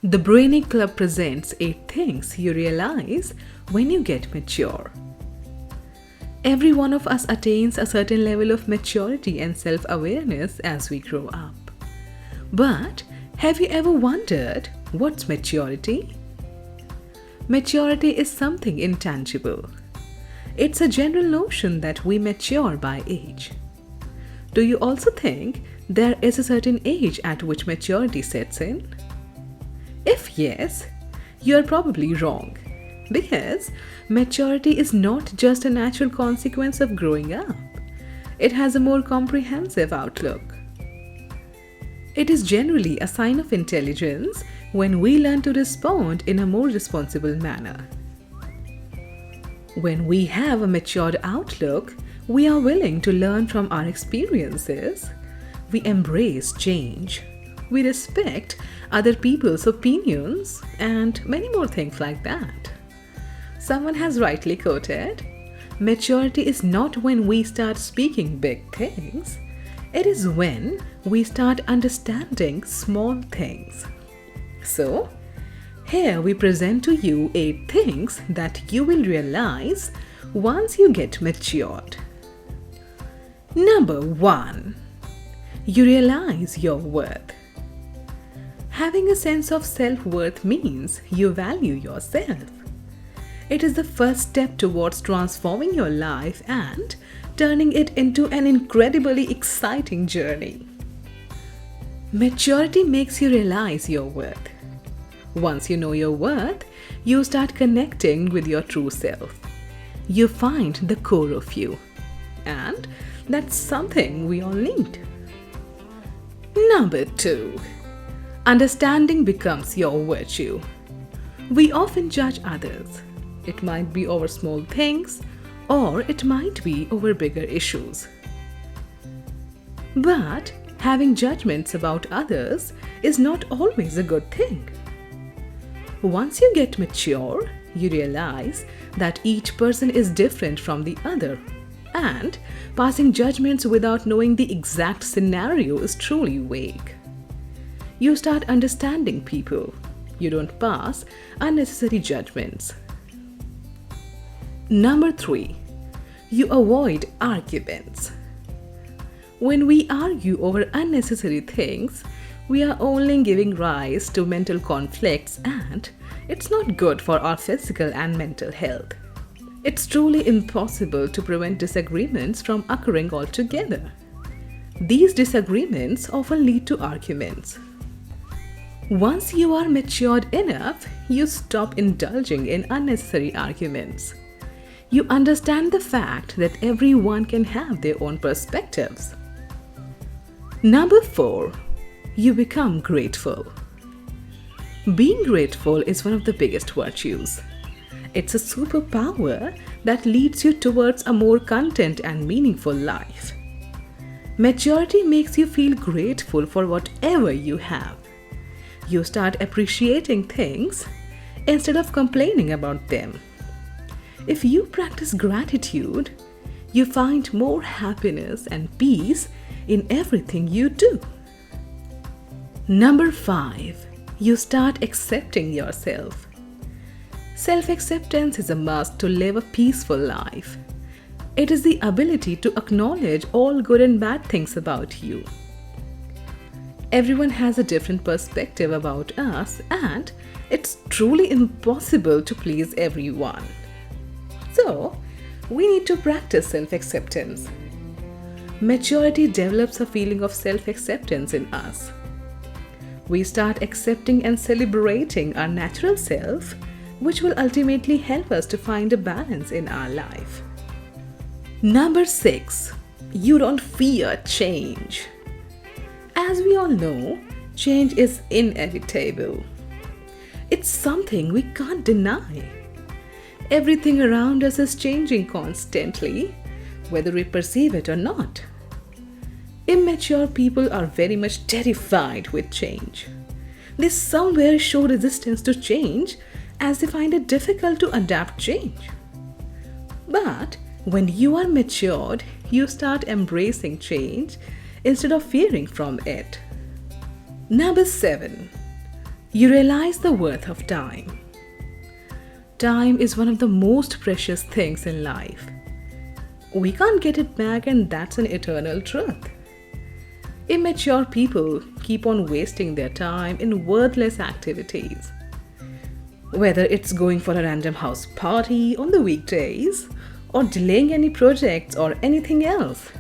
The Brainy Club presents 8 things you realize when you get mature. Every one of us attains a certain level of maturity and self-awareness as we grow up. But have you ever wondered what's maturity? Maturity is something intangible. It's a general notion that we mature by age. Do you also think there is a certain age at which maturity sets in? If yes, you are probably wrong, because maturity is not just a natural consequence of growing up. It has a more comprehensive outlook. It is generally a sign of intelligence when we learn to respond in a more responsible manner. When we have a matured outlook, we are willing to learn from our experiences. We embrace change. We respect other people's opinions and many more things like that. Someone has rightly quoted, "Maturity is not when we start speaking big things. It is when we start understanding small things." So, here we present to you 8 things that you will realize once you get matured. Number 1. You realize your worth. Having a sense of self-worth means you value yourself. It is the first step towards transforming your life and turning it into an incredibly exciting journey. Maturity makes you realize your worth. Once you know your worth, you start connecting with your true self. You find the core of you. And that's something we all need. Number 2. Understanding becomes your virtue. We often judge others. It might be over small things, or it might be over bigger issues. But having judgments about others is not always a good thing. Once you get mature, you realize that each person is different from the other, and passing judgments without knowing the exact scenario is truly vague. You start understanding people. You don't pass unnecessary judgments. Number 3. You avoid arguments. When we argue over unnecessary things, we are only giving rise to mental conflicts, and it's not good for our physical and mental health. It's truly impossible to prevent disagreements from occurring altogether. These disagreements often lead to arguments. Once you are matured enough, you stop indulging in unnecessary arguments. You understand the fact that everyone can have their own perspectives. Number 4. You become grateful. Being grateful is one of the biggest virtues. It's a superpower that leads you towards a more content and meaningful life. Maturity makes you feel grateful for whatever you have. You start appreciating things instead of complaining about them. If you practice gratitude, you find more happiness and peace in everything you do. Number 5. You start accepting yourself. Self-acceptance is a must to live a peaceful life. It is the ability to acknowledge all good and bad things about you. Everyone has a different perspective about us, and it's truly impossible to please everyone. So, we need to practice self-acceptance. Maturity develops a feeling of self-acceptance in us. We start accepting and celebrating our natural self, which will ultimately help us to find a balance in our life. Number 6. You don't fear change. As we all know, change is inevitable. It's something we can't deny. Everything around us is changing constantly, whether we perceive it or not. Immature people are very much terrified with change. They somewhere show resistance to change as they find it difficult to adapt change. But when you are matured, you start embracing change instead of fearing from it. Number 7. You realize the worth of time. Time is one of the most precious things in life. We can't get it back, and that's an eternal truth. Immature people keep on wasting their time in worthless activities. Whether it's going for a random house party on the weekdays or delaying any projects or anything else.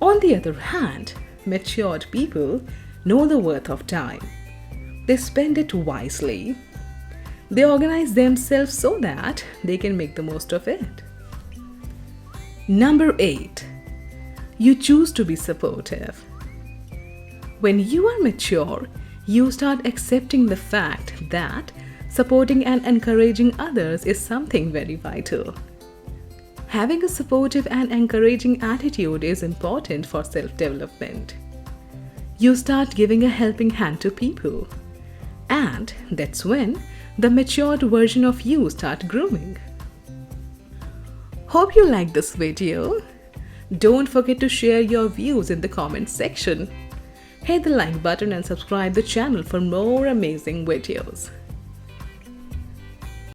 On the other hand, matured people know the worth of time. They spend it wisely. They organize themselves so that they can make the most of it. Number 8. You choose to be supportive. When you are mature, you start accepting the fact that supporting and encouraging others is something very vital. Having a supportive and encouraging attitude is important for self-development. You start giving a helping hand to people. And that's when the matured version of you start grooming. Hope you liked this video. Don't forget to share your views in the comment section. Hit the like button and subscribe the channel for more amazing videos.